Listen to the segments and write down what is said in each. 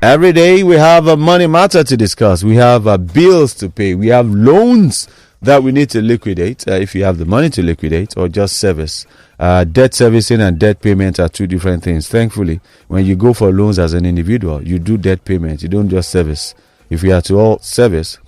Every day we have a money matter to discuss. We have bills to pay. We have loans that we need to liquidate if you have the money to liquidate or just service. Debt servicing and debt payment are two different things. Thankfully, when you go for loans as an individual, you do debt payment. You don't just service. If we are to all service,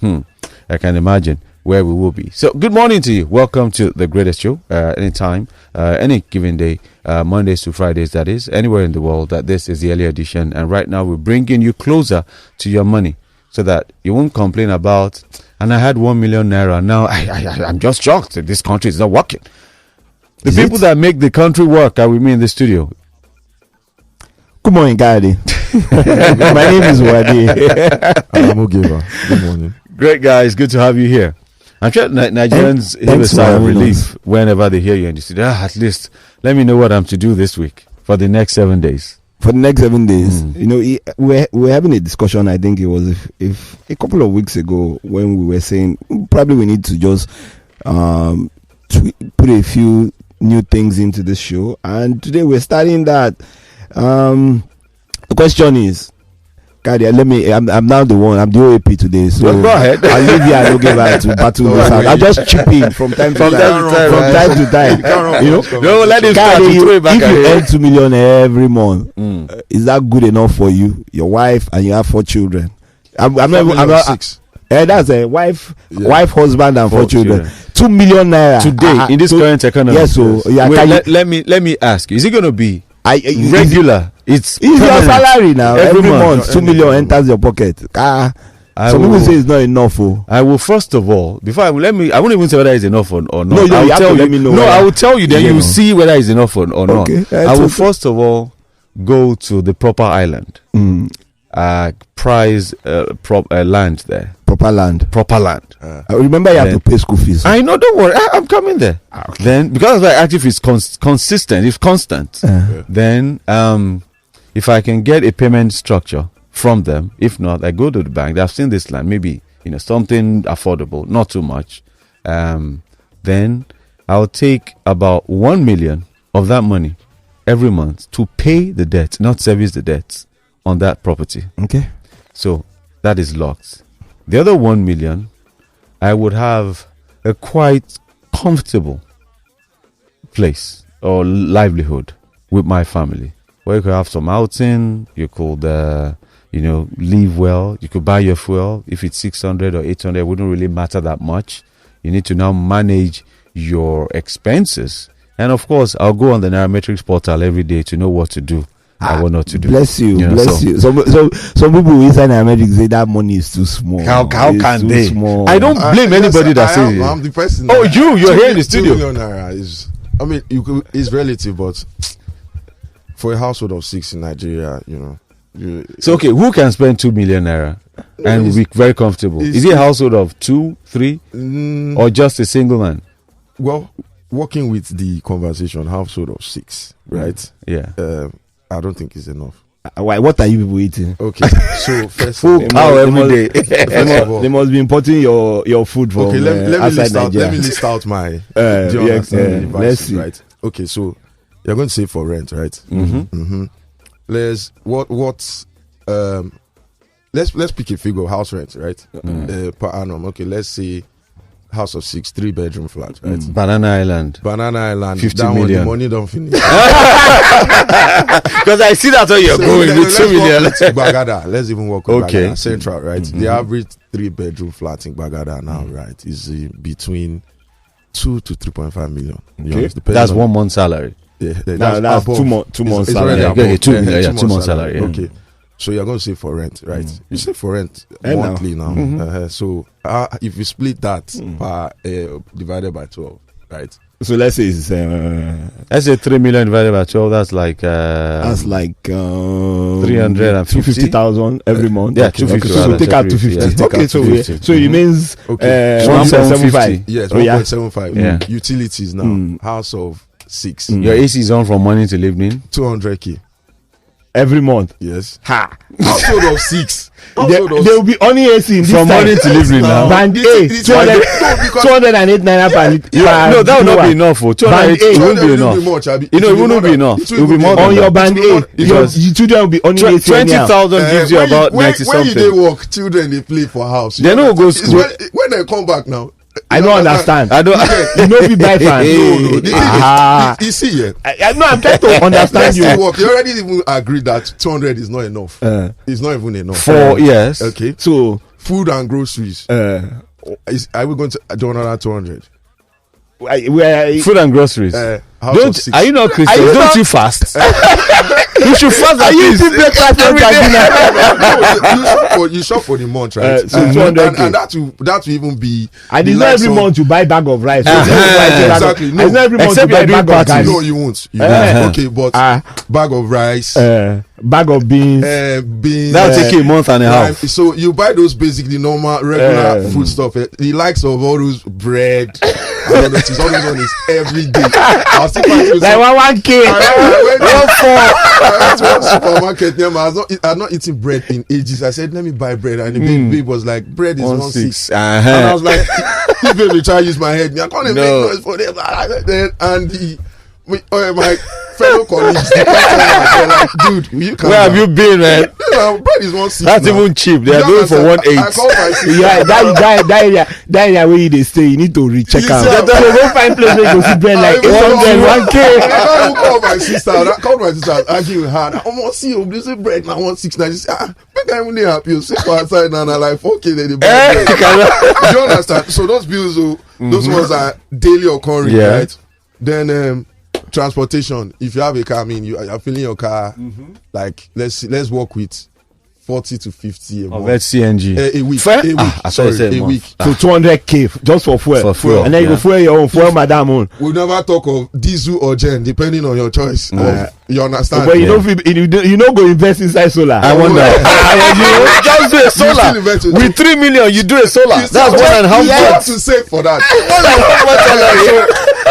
I can imagine where we will be. So good morning to you. Welcome to the greatest show. Anytime, any given day, Mondays to Fridays, that is, anywhere in the world, that this is the early edition. And right now we're bringing you closer to your money so that you won't complain about, and I had 1 million naira. Now I'm just shocked that this country is not working. The people that make the country work are with me in the studio. Good morning, Gadi. My name is Wadi. I'm Ogiva. Good morning. Great, guys. Good to have you here. I'm sure Nigerians have a sigh of relief whenever they hear you and you say, at least let me know what I'm to do this week for the next 7 days. For the next 7 days, you know, we're having a discussion. I think it was if a couple of weeks ago when we were saying probably we need to just put a few new things into the show, and today we're starting that. The question is, Cardi, I'm now the one. I'm the OAP today, so well, go ahead. I'll leave you and Ogiva to battle this out. I'll just chip in from time to time. You know, no, let him start to throw it back. If you earn 2 million every month, is that good enough for you, your wife, and you have 4 children? I'm not 6. That's a wife, husband, and 4 children. 2 million naira today in this current economy. Yes, so yeah. Wait, let me ask you: is it going to be regular? It's your salary now. Every month, 2 million enters your pocket. Some people say it's not enough. I will first of all, I won't even say whether it's enough or not. No, you have to let me know. No, I will tell you. Then you will see whether it's enough or not. I will first of all go to the proper island. Prize land there. Proper land. Remember, you have to pay school fees. I know. Don't worry. I'm coming there. Okay. Then, because actually, if it's consistent, if constant, then if I can get a payment structure from them, if not, I go to the bank. I've seen this land, maybe something affordable, not too much. Then I'll take about 1 million of that money every month to pay the debt, not service the debts on that property. Okay. So that is locked. The other 1 million, I would have a quite comfortable place or livelihood with my family, where you could have some outing, you could, live well, you could buy your fuel. If it's 600 or 800, it wouldn't really matter that much. You need to now manage your expenses. And of course, I'll go on the Nairametrics portal every day to know what to do. I want not to do. Bless you. Some people inside America say that money is too small. How can they? Small. I don't blame anybody that says it. I'm the person. Oh, you're here in the studio. 2 million naira is relative, but for a household of 6 in Nigeria, So okay, who can spend 2 million naira and be very comfortable? Is it a household of 2, 3, or just a single man? Well, working with the conversation, household of 6, right? Yeah. I don't think it's enough. Why? What are you people eating? Okay, so first of all, every day. They must be importing your food from let me list out my. Let's see. Right. Okay, so you're going to save for rent, right? Let's pick a figure of house rent, right? Per annum. Okay, let's say house of 6, 3-bedroom flat, right? Banana Island, 50 million. One, the money don't finish. Because I see that's where you're going with 2 million. Bagada. Let's even work with Bagada Central, right? The average 3-bedroom flat in Bagada now, right, is between 2 to 3.5 million. Okay. That's 1 month salary. Yeah, that's 2 months salary. 2 months salary. Okay. So you're going to save for rent, right? You save for rent monthly now. So if you split that divided by 12, right? So let's say it's 3 million divided by 12. That's like 350,000 every month. Yeah, 250. So take out 250. Okay, so it remains 1.75. Yes, 1.75. Yeah. Utilities now, house of 6. Your AC is on from morning till evening. 200k. every month. Yes. Ha. Household of 6. There will be only AC in this from time. morning to evening now. Band A, 208 naira per liter. No, that will not be enough. For 208, it won't be enough. You know, it won't be enough. It will be more on than your that. band A. Your children will be only AC. 20,000 gives you about 90 when something. they work, children they play for house. They no go school. When they come back now. I don't understand. I don't. You know, be buy fan. No. The thing is, you see here. I'm trying to understand you. You already even agreed that 200 is not enough. It's not even enough. For yes. Okay. So food and groceries. Are we going to do another 200? Food and groceries. Don't. Are you not Christian? Don't you fast? You should fast. Are you eating breakfast every day? You shop for the month, right? So 200K. and that will even be. And it's not every month you buy bag of rice. Exactly. No. It's not every month Except you buy you're doing bag of rice. No, you won't. Okay, but bag of rice, bag of beans. beans. That'll take you a month and a half. So you buy those basically normal, regular food stuff. The likes of all those bread. I don't know, it's all those one is every day. I'll still find you Like 1K. I went to one supermarket near me. I was not eating bread in ages. I said, let me buy bread. And the babe was like, bread is 1.6. And I was like, this baby try to use my head. I can't make noise for them. And my fellow colleagues, they're like, dude, you can't. Where have you been, man? Bread is 1.6. That's even cheap. They are going for 1.8. Yeah, that area where they stay, you need to recheck out. So go find place where you go see bread like 800, 1K. I called my sister. I was arguing with her. I almost see you. This is bread now 1.6. Now she said, make I even happy. You sit outside now and I like 4K. Then they buy bread. Do you understand? So those bills, those ones are daily occurring, right? Then transportation. If you have a car, I mean, you're filling your car. Like let's work with 40 to 50 a month. That's CNG. A week. Fair? A week. A week. So 200K just for fuel. And then you go fuel your own, fuel madam own. We'll never talk of diesel or gen, depending on your choice. You understand? But you don't go invest inside solar. I wonder. You just do a solar. With 3 million, you do a solar. That's 1.5 You have to save for that.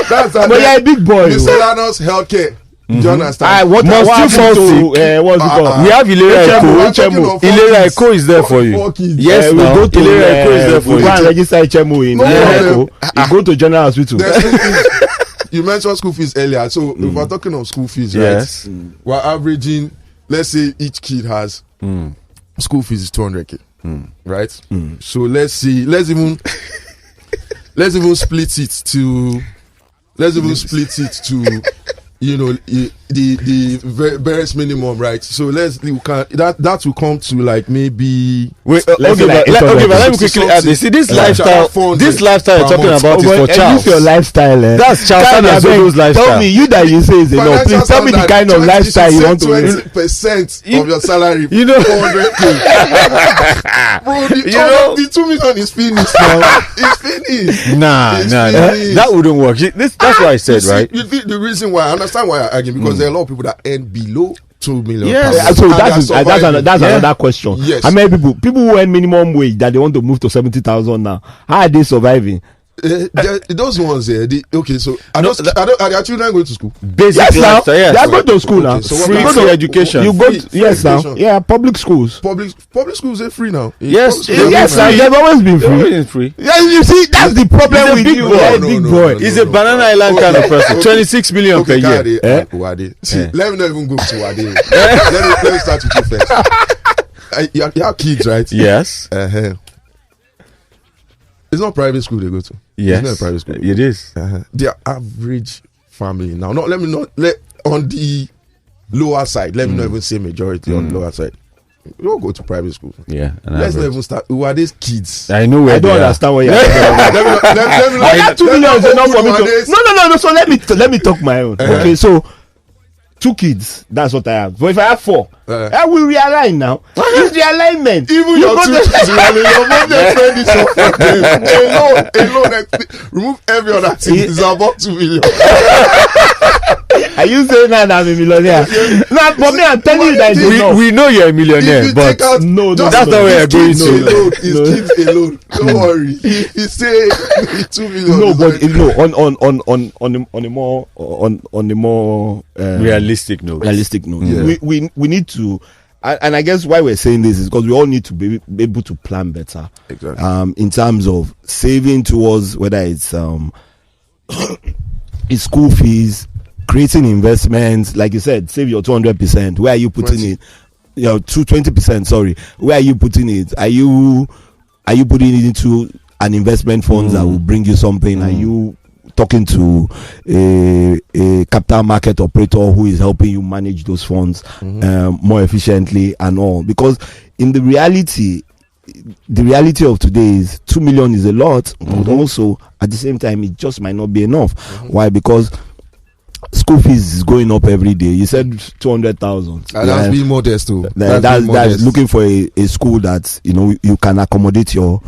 But you're a big boy. Miscellaneous healthcare. Do you understand? What Must you fall sick? What's it called? We have Ilera HMO. Ilera Eco is there for you. Yes, we go to Ilera Eco is there for we go and you. register HMO in Eco. You go to General Hospital. You mentioned school fees earlier. So if we're talking of school fees, Yes. right? We're averaging, let's say each kid has school fees is 200K. Right? So let's even split it to you know the barest minimum, right? So that will come to like maybe Wait, let me quickly add this. See, this lifestyle you're talking about is for Charles. Use your lifestyle. That's Charles and Zolo's lifestyle. Tell me, you that you say is enough. Please tell me the kind of lifestyle you want to live. 20% of your salary. 400K. Bro, the 2 million is finished now. It's finished. Nah. That wouldn't work. That's what I said, right? The reason why I understand why I argue, because there are a lot of people that earn below 2 million. Yes. So that's another question. Yes. How many people who earn minimum wage that they want to move to 70,000 now? How are they surviving? Those ones here. Okay, so are their children going to school? Basic lifestyle. Yes. They are going to school now. So free education. You go education. now. Yeah, public schools. Public schools are free now. Yes. Yes, they've always been free. Yeah, you see, that's the problem with you. Big boy. He's a Banana Island kind of person. 26 million per year. See, let me not even go to Wade. Let me start with you first. You have kids, right? Yes. It's not private school they go to. Yes. It's not a private school. It is. Their average family now. On the lower side. Let me not even say majority on the lower side. You don't go to private school. Yeah. Let's not even start. Who are these kids? I know where I don't understand what you're talking about. That 2 million is enough for me to. No. So let me talk my own. Okay, so 2 kids. That's what I have. But if I have 4, I will realign now. It's the alignment. Even your 2 kids, your mom spend this alone. Remove every other thing. It's about 2 million. Are you saying that I'm a millionaire? No, for me, I'm telling you that we know you're a millionaire, but no, that's not where you're going to. His kids alone. Don't worry. He say 2 million. No, but on the more realistic note. Yeah. We need to. And I guess why we're saying this is because we all need to be able to plan better. Exactly. In terms of saving towards whether it's it's school fees, creating investments, like you said, save your 200%. Where are you putting it? 20%. Sorry, where are you putting it? Are you putting it into an investment fund that will bring you something? Are you talking to a capital market operator who is helping you manage those funds more efficiently and all? Because in the reality of today is 2 million is a lot, but also at the same time it just might not be enough. Why? Because school fees is going up every day. You said 200,000. That's being modest too. That's looking for a school that you can accommodate your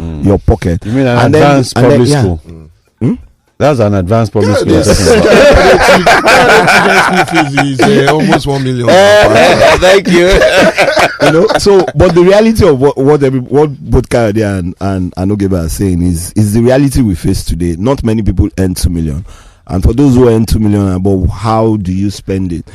pocket. You mean an advanced public school? That's an advanced public school. School fees is almost 1 million. Thank you. So, but the reality of what both Kayode and Ogeba are saying is the reality we face today. Not many people earn 2 million, and for those who earn 2 million above, how do you spend it?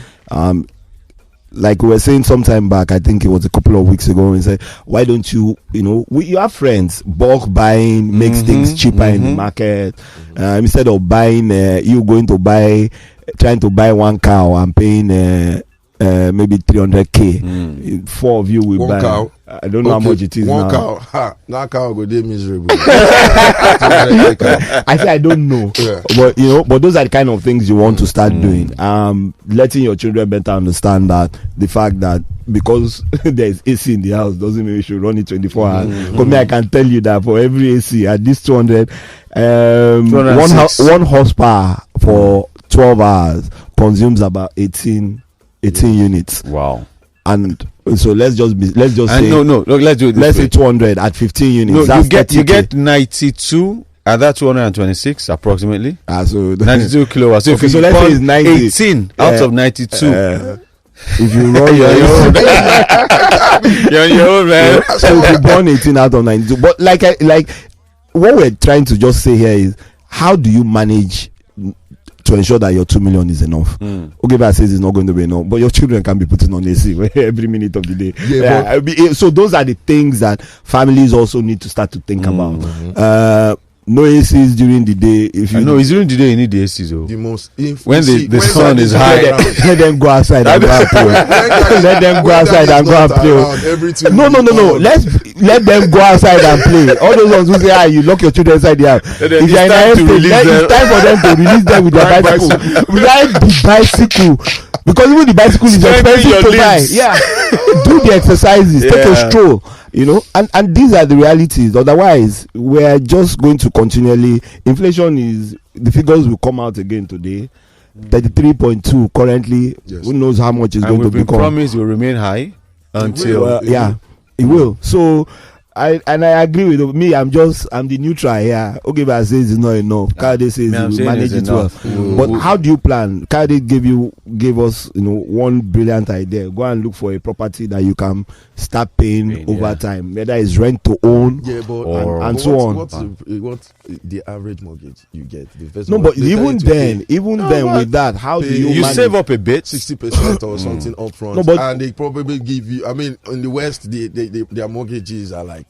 Like we were saying sometime back, I think it was a couple of weeks ago, we said, why don't you, you have friends, bulk buying makes things cheaper in the market. Instead of buying, you trying to buy one cow and paying maybe 300k. 4 of you will one buy. Cow. I don't know how much it is one now. cow. That cow go dey miserable. I say I don't know, but those are the kind of things you want to start doing. Letting your children better understand that the fact that because there is AC in the house doesn't mean you should run it 24 hours. Because me, I can tell you that for every AC at this 200, 1 horsepower for 12 hours consumes about 18 units. Wow. And so let's just say no, let's do it. Let's say 200 at 15 units. No, you get 92 at that 226 approximately. So 92 kilowatts. So okay, if you let's say it's 90, 18 out of 92. If you run you're on your own, man. So if you burn 18 out of 92, but like what we're trying to just say here is, how do you manage to ensure that your 2 million is enough? Ogeba says it's not going to be enough, but your children can be putting on AC every minute of the day. So those are the things that families also need to start to think about. No ACs during the day. If you it's during the day you need the ACs. The most when the sun is high, let them go outside and go and play. Let them go outside and go and play. No. Let them go outside and play. All those ones who say, you lock your children inside the house. If you're in it's time for them to release them with their bicycle. Ride the bicycle, because even the bicycle is expensive to buy. Yeah, do the exercises. Take a stroll. And these are the realities. Otherwise, we're just going to continually. Inflation is, the figures will come out again today. 33.2 currently. Yes. Who knows how much is going to become? Promise will remain high until it will. So I agree with me. I'm the neutral here. Ogeba says it's not enough. Kayode says we manage it well. But how do you plan? Kayode gave us one brilliant idea. Go and look for a property that you can start paying over time, whether it's rent to own and so on. What's the average mortgage you get? But even then with that, how do you save up a bit, 60% or something upfront? And they probably give you. I mean, in the West, their mortgages are like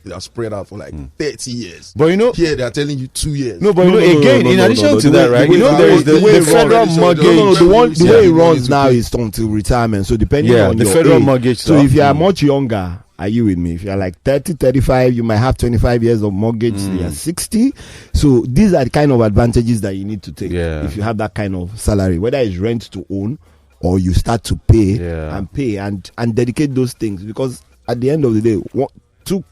they are spread out for like 30 years. But here they are telling you 2 years. No, but in addition to that, right? There is the federal mortgage. The way it runs now is until retirement. So depending on the your federal age. mortgage. So if you are much younger, are you with me? If you are like 30, 35, you might have 25 years of mortgage. You are 60. So these are the kind of advantages that you need to take if you have that kind of salary, whether it's rent to own or you start to pay and dedicate those things. Because at the end of the day,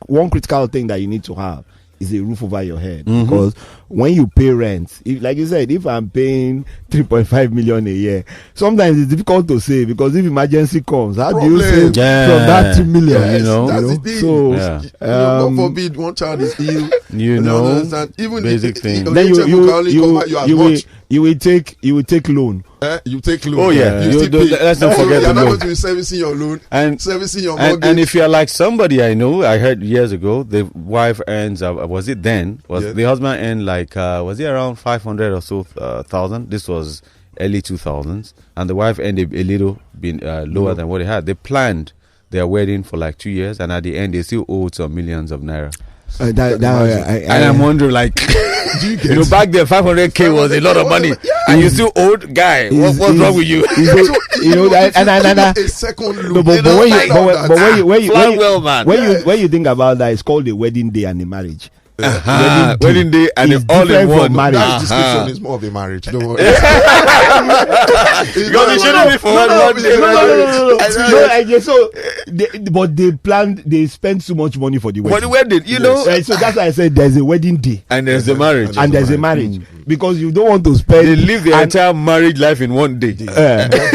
one critical thing that you need to have is a roof over your head. Because when you pay rent, if, like you said, if I'm paying 3.5 million a year, sometimes it's difficult to say, because if emergency comes, how do you save from that 2 million? Yes, that's the thing. So God forbid one child is ill. Even basic thing. Then you will take loan. You take loan. Oh yeah, let's not forget the loan. You're not loan. going to be servicing your loan and servicing your mortgage. And if you're like somebody I know, I heard years ago, the wife earns. Was it then? The husband earned like was it around 500 or so thousand? This was early 2000s, and the wife earned a little bit lower than what they had. They planned their wedding for like 2 years, and at the end they still owed some millions of naira. And I'm wondering, like, back then 500k was a lot of money, and you still owed guy. What's wrong with you? A second loop. When you think about that, it's called a wedding day and a marriage. Wedding day and it's all in one. That description is more of a marriage. Don't worry. Because it shouldn't be for one day. So, but they spend so much money for the wedding. For the wedding, you know. So that's why I said there's a wedding day and there's a marriage. And there's a marriage. Because you don't want to spend. They live their entire marriage life in one day. They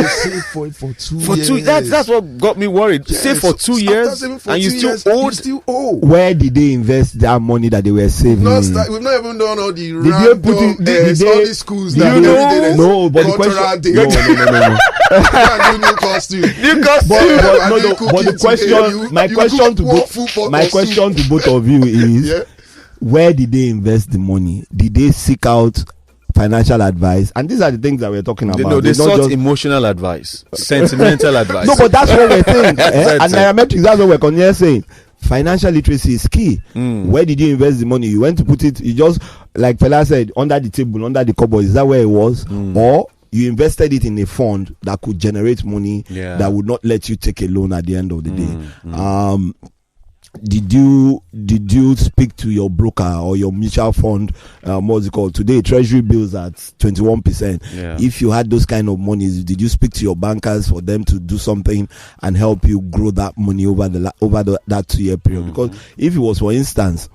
save for it for 2 years. 2 years. That's what got me worried. Save for 2 years and you still owe. Where did they invest that money that they were saving? We've not even done all the all the schools that no, but the question my question to both of you is where did they invest the money? Did they seek out financial advice? And these are the things that we're talking about. They sought emotional advice, sentimental advice. No, but that's what we're saying. And nairametrics, that's what we're continuing saying. Financial literacy is key. Where did you invest the money? You went to put it, you just, like Fela said, under the table, under the cupboard. Is that where it was? Or you invested it in a fund that could generate money that would not let you take a loan at the end of the day. Did you speak to your broker or your mutual fund? What's it called today? Treasury bills at 21%. If you had those kind of monies, did you speak to your bankers for them to do something and help you grow that money over that 2 year period? Because if it was, for instance,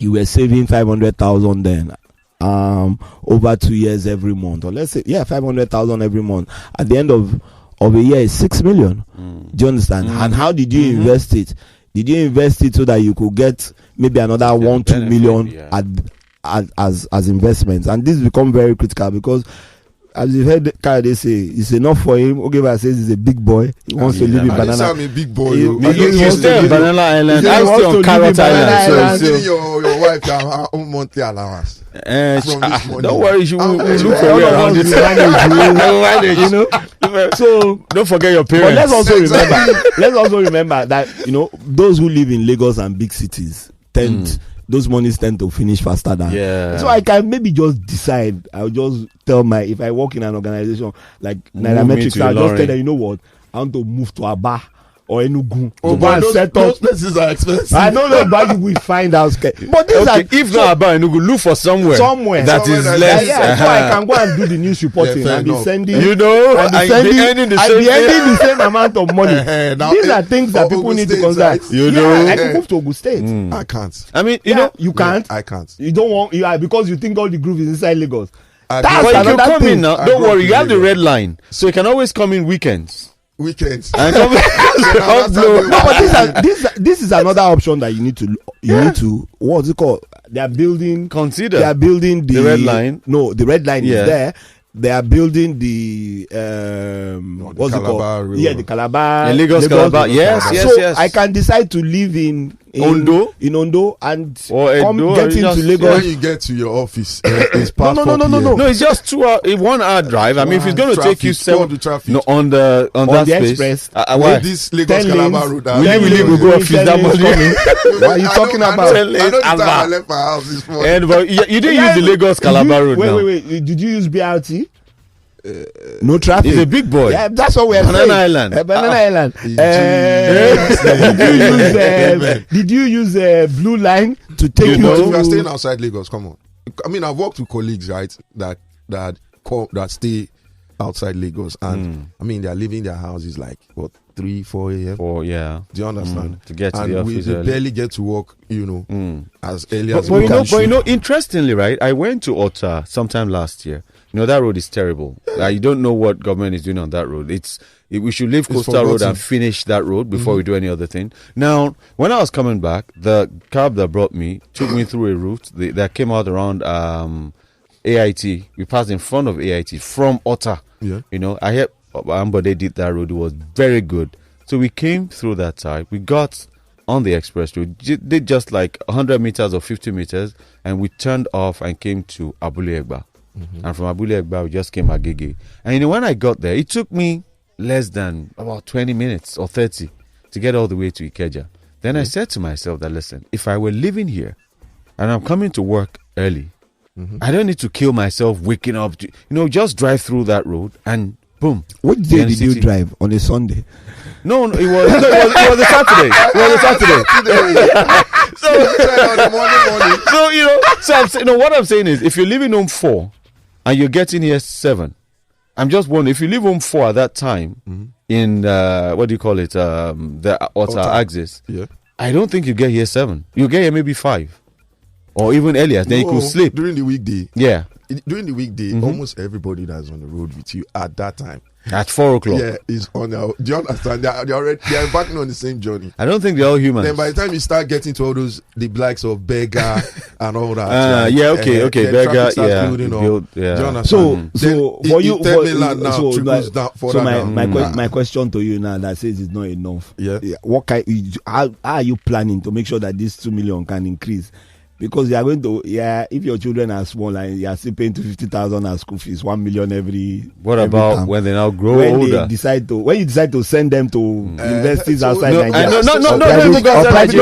you were saving 500,000 then over 2 years every month, or let's say 500,000 every month, at the end of a year is 6 million. Do you understand? And how did you invest it? Did you invest it so that you could get maybe another 1-2 million as investments? And this become very critical because, as you heard Kade say, it's enough for him. Ogeba says he's a big boy. He wants to live in Banana. I'm a big boy. You stay on Banana Island. I stay on Carrot Island. So your wife can have her own monthly allowance. Don't worry, you will look for way around it. So don't forget your parents. But let's also remember that those who live in Lagos and big cities those monies tend to finish faster than. So I can maybe just decide. I'll just tell if I work in an organization like Nairametrics, I'll just tell them, you know what, I want to move to Aba or Enugu to go and set up. Those places are expensive. I don't know, but we find out. But these are, if not Aba Enugu, look for somewhere that is less. So I can go and do the news reporting and be sending. I'll be earning the same amount of money. These are things that people need to consider. I can move to Ogun State. I can't. I mean, you can't. I can't. You don't want. Because you think all the groove is inside Lagos. But you can come in now. Don't worry, you have the red line, so you can always come in weekends. But this is another option that you need to what's it called? They are building the red line. No, the red line is there. They are building the what's it called? River. The Calabar. The Lagos Calabar. Yes. I can decide to live in Ondo and get into Lagos. When you get to your office, it's past no. It's just 2 hours, 1 hour drive. I mean, if it's going to take you 7 on that the space, express. Why this Lagos Calabar road? Will go office that money? What are you talking about? I left my house this morning. But you didn't use the Lagos Calabar road. Wait. Did you use BRT? No traffic. He's a big boy. Yeah, that's what we're saying. Banana Island. Did you use Blue Line to take you to? We are staying outside Lagos. Come on. I mean, I've worked with colleagues, right, that stay outside Lagos, and I mean, they're leaving their houses like what 3-4 a.m. Or yeah, Do you understand? to get to And the we office early. barely get to work, as early as But we you can. know, interestingly, right? I went to Otta sometime last year. You know, that road is terrible. You don't know what government is doing on that road. We should leave Coastal Road and finish that road before we do any other thing. Now, when I was coming back, the cab that brought me took me through a route that came out around AIT. We passed in front of AIT from Otta. Yeah. You know, I heard Ambode did that road. It was very good. So we came through that side. We got on the express road, did just like 100 meters or 50 meters, and we turned off and came to Abule Egba. And from Abule Egba, we just came Agege. And when I got there, it took me less than about 20 minutes or 30 to get all the way to Ikeja. Then I said to myself that, listen, if I were living here and I'm coming to work early, I don't need to kill myself waking up. Just drive through that road and boom. What day did you drive? On a Sunday? No, it was a Saturday. It was a Saturday. So what I'm saying is, if you're leaving home 4 and you're getting here 7, I'm just wondering, if you leave home 4 at that time in what do you call it, the Otta axis, I don't think you get here 7. You get here maybe 5 or even earlier. Then you could sleep during the weekday. Yeah, during the weekday, almost everybody that's on the road with you at that time. At 4 o'clock. Yeah, is on their. Do you understand? They are embarking on the same journey. I don't think they're all humans. Then by the time you start getting to all those, the likes of Beggar and all that. Okay, Beggar, yeah. Do you understand? So for you, my my question to you now that says it's not enough. Yeah. How are you planning to make sure that this 2 million can increase? Because you are going to, if your children are small and you are still paying 250,000 as school fees, 1 million every. What about term? When they now grow older? When you decide to send them to universities outside Nigeria?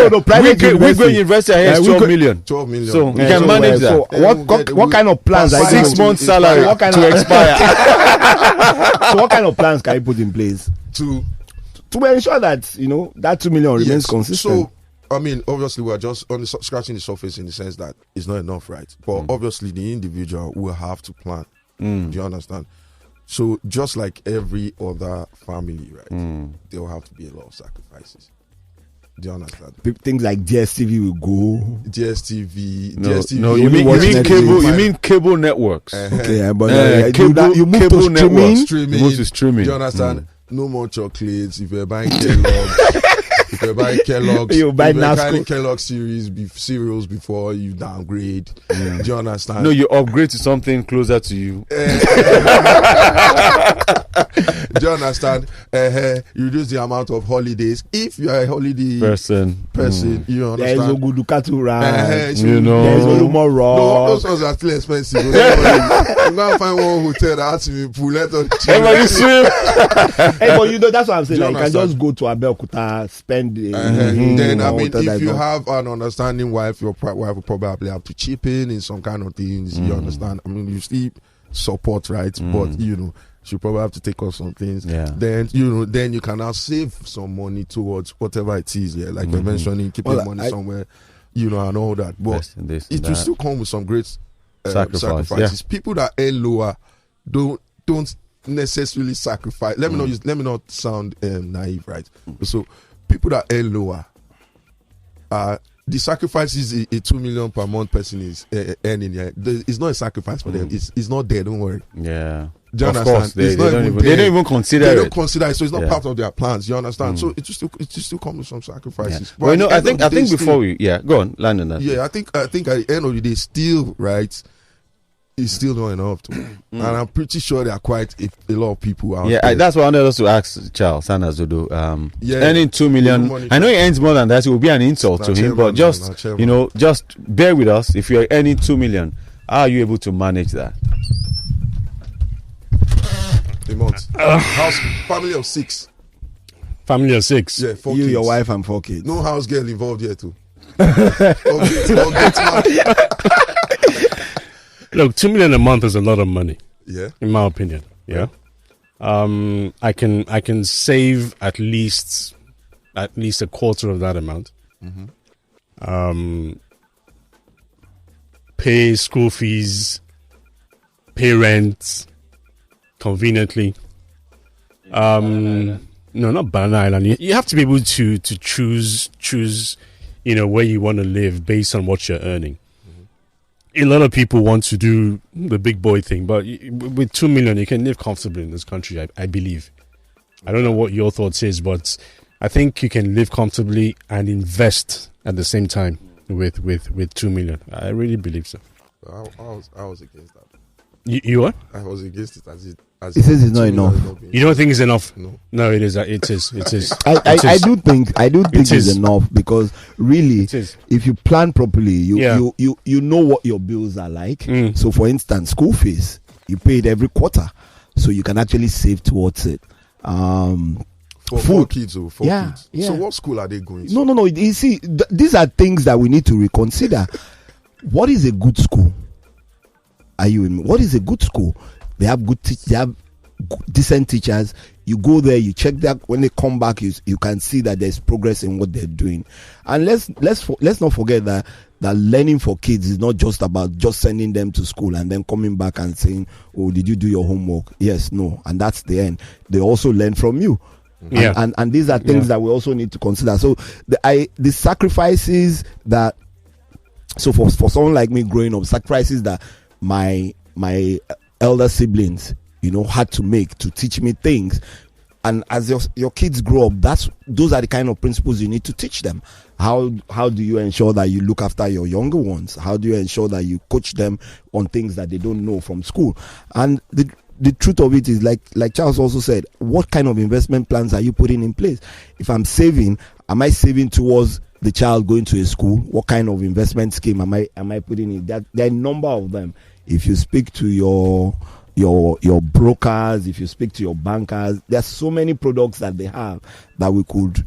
No, private we go university here is 12 million. 12 million. So you can manage that. So what kind of plans are you 6 months salary to expire? So what kind of plans can you put in place to ensure that that 2 million remains consistent? So, I mean, obviously, we are just scratching the surface in the sense that it's not enough, right? But obviously, the individual will have to plan. Do you understand? So, just like every other family, right? There will have to be a lot of sacrifices. Do you understand? Things like DSTV will go. DSTV. No, you mean cable. You mean cable networks. Okay, but you move cable to networks. streaming. You move to streaming. Do you understand? No more chocolates. If you're buying Kellogg's. If you buy Kellogg's, you buy NASCO Kellogg's cereals before you downgrade. Do you understand? No, you upgrade to something closer to you. Do you understand? You reduce the amount of holidays. If you are a holiday person, you understand. There is no good Ducati ride. There is no more raw. No, those ones are still expensive. I'm gonna find one hotel that has swimming pool. Let us everybody swim. Hey, but that's what I'm saying. Like, you can just go to Abeokuta, spend. Then I mean, if you have an understanding wife, your wife will probably have to chip in some kind of things. You understand? I mean, you still support, right? But she probably have to take off some things. Yeah. Then then you can now save some money towards whatever it is. Yeah, like you're mentioning, keep your money somewhere, and all that. But it will still come with some great sacrifices. People that earn lower don't necessarily sacrifice. Let me not sound naive, right? So people that earn lower, the sacrifices a 2 million per month person is earning. It's not a sacrifice for them. It's not there. Don't worry. Yeah. Do you of understand? course, they don't even consider it. They don't consider it, so it's not part of their plans. You understand? So it still comes with some sacrifices. Yeah. Well, I think before we go on, land on that. Yeah, I think at the end of the day, still right. It's still not enough, and I'm pretty sure there are quite a lot of people out there. That's what I wanted us to ask Charles Sanazodo. Earning 2 million. I know he earns more than that. It will be an insult to him, but just bear with us. If you're earning 2 million, how are you able to manage that? A month. House family of 6. Family of 6. Yeah, 4 you, kids. Your wife, and 4 kids. No house girl involved here too. Look, 2 million a month is a lot of money. Yeah, in my opinion. Yeah, I can save at least a quarter of that amount. Pay school fees, pay rent, conveniently. No, not Banana Island. You have to be able to choose, where you want to live based on what you're earning. A lot of people want to do the big boy thing, but with 2 million, you can live comfortably in this country, I believe. I don't know what your thoughts is, but I think you can live comfortably and invest at the same time with 2 million. I really believe so. I was against that. You are? I was against it as He says it's not enough. You don't think it's enough? No, it is. It is. I do think it's enough, because really, if you plan properly, you know what your bills are like. So, for instance, school fees, you pay it every quarter, so you can actually save towards it. For kids. Kids. Yeah. So what school are they going to? No. You see, these are things that we need to reconsider. What is a good school? Are you in? What is a good school? They have they have decent teachers. You go there, you check that. When they come back, you can see that there's progress in what they're doing. And let's not forget that learning for kids is not just about just sending them to school and then coming back and saying, "Oh, did you do your homework?" Yes, no, and that's the end. They also learn from you. Yeah. And these are things that we also need to consider. So the sacrifices that, so for someone like me growing up, sacrifices that my elder siblings, had to make to teach me things. And as your kids grow up, those are the kind of principles you need to teach them. How do you ensure that you look after your younger ones? How do you ensure that you coach them on things that they don't know from school? And the truth of it is, like Charles also said, what kind of investment plans are you putting in place? If I'm saving, am I saving towards the child going to a school? What kind of investment scheme am I putting in? There are a number of them. If you speak to your brokers, if you speak to your bankers, there's so many products that they have that we could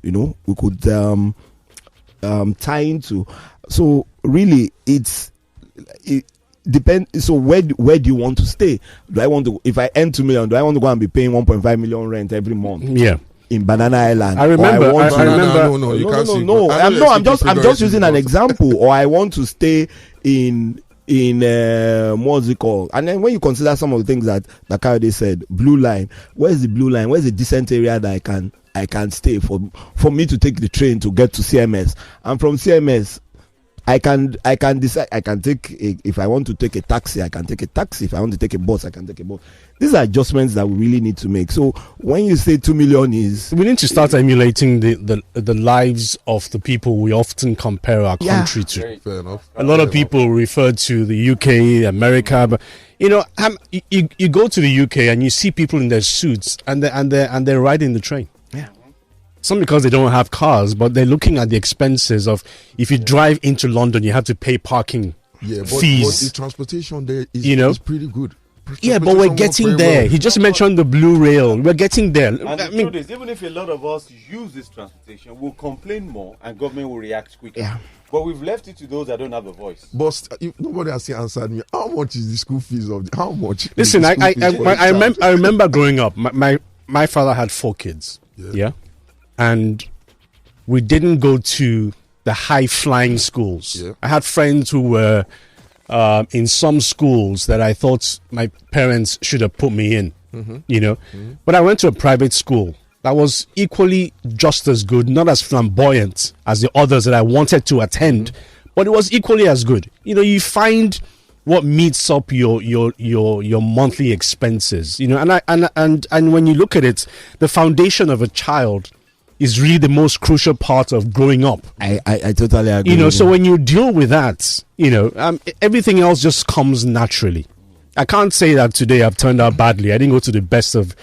tie into. So really, it depends. So where do you want to stay? Do I want to, if I earn 2 million, do I want to go and be paying 1.5 million rent every month? Yeah. In Banana Island. I remember. No. I'm just using an example. Or I want to stay in what's it called? And then when you consider some of the things that Kayode said, blue line. Where's the blue line? Where's the decent area that I can stay for me to take the train to get to CMS? And from CMS, I can decide. I can take if I want to take a taxi, I can take a taxi. If I want to take a bus, I can take a bus. These are adjustments that we really need to make. So when you say 2 million we need to start emulating the lives of the people we often compare our country to. Fair enough. A lot of people refer to the UK, America, but you go to the UK and you see people in their suits and they're riding the train. It's not because they don't have cars, but they're looking at the expenses of, if you drive into London, you have to pay parking fees. But the transportation there is pretty good. Yeah, but we're getting there. Well. He just mentioned the blue rail. We're getting there. And the truth is, even if a lot of us use this transportation, we'll complain more and government will react quicker. Yeah. But we've left it to those that don't have a voice. But if nobody has answered me, how much is the school fees how much? Listen, I remember growing up. My father had 4 kids. Yeah. And we didn't go to the high-flying schools. Yeah. I had friends who were in some schools that I thought my parents should have put me in, But I went to a private school that was equally just as good, not as flamboyant as the others that I wanted to attend, but it was equally as good. You find what meets up your monthly expenses, and when you look at it, the foundation of a child is really the most crucial part of growing up. I totally agree. So when you deal with that, everything else just comes naturally. I can't say that today I've turned out badly. I didn't go to the best of,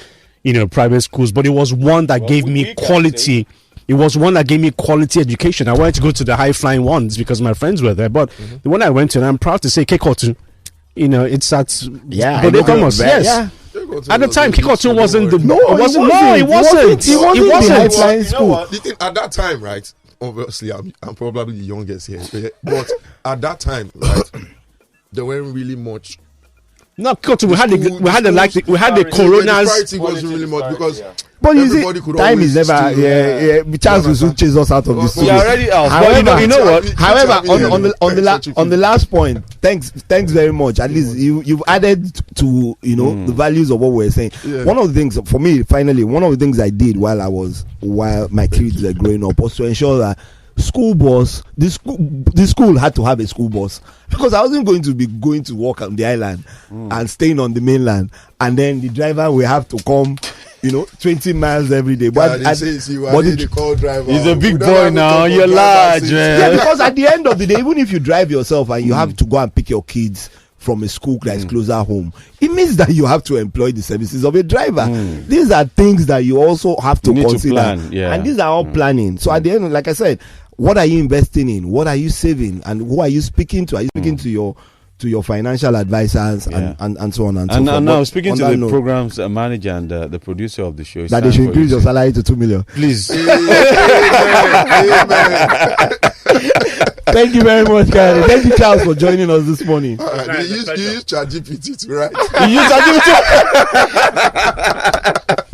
private schools, but it was one that gave me quality. It was one that gave me quality education. I wanted to go to the high flying ones because my friends were there, but the one I went to, and I'm proud to say, Kekotun, it's at Thomas. Yes. Yeah. At the time, Kikotun wasn't the. It wasn't. The high-flying school. At that time, right? Obviously, I'm probably the youngest here, but at that time, right, there weren't really much No, we had the coronas. The was really much because. But you see, time is never. Charles will soon chase us out of this. We are already out. However, you know what? However, on the last point, thanks very much. At least you've added to the values of what we're saying. Yeah. One of the things for me, finally, one of the things I did while my kids were growing up was to ensure that the school had to have a school bus, because I wasn't going to be going to work on the island and staying on the mainland, and then the driver will have to come 20 miles every day. But the call driver, he's a big boy now. You're large, man. Yeah, because at the end of the day, even if you drive yourself and you have to go and pick your kids from a school that is closer home, it means that you have to employ the services of a driver. These are things that you also have to consider, and these are all planning. So at the end, like I said, what are you investing in? What are you saving? And who are you speaking to? Are you speaking to your financial advisors and so on and so forth? And now, speaking to the program's manager and the producer of the show, that they should increase your salary to 2 million. Please. Amen. Thank you very much, guys. Thank you, Charles, for joining us this morning. You use ChatGPT to write. You use ChatGPT.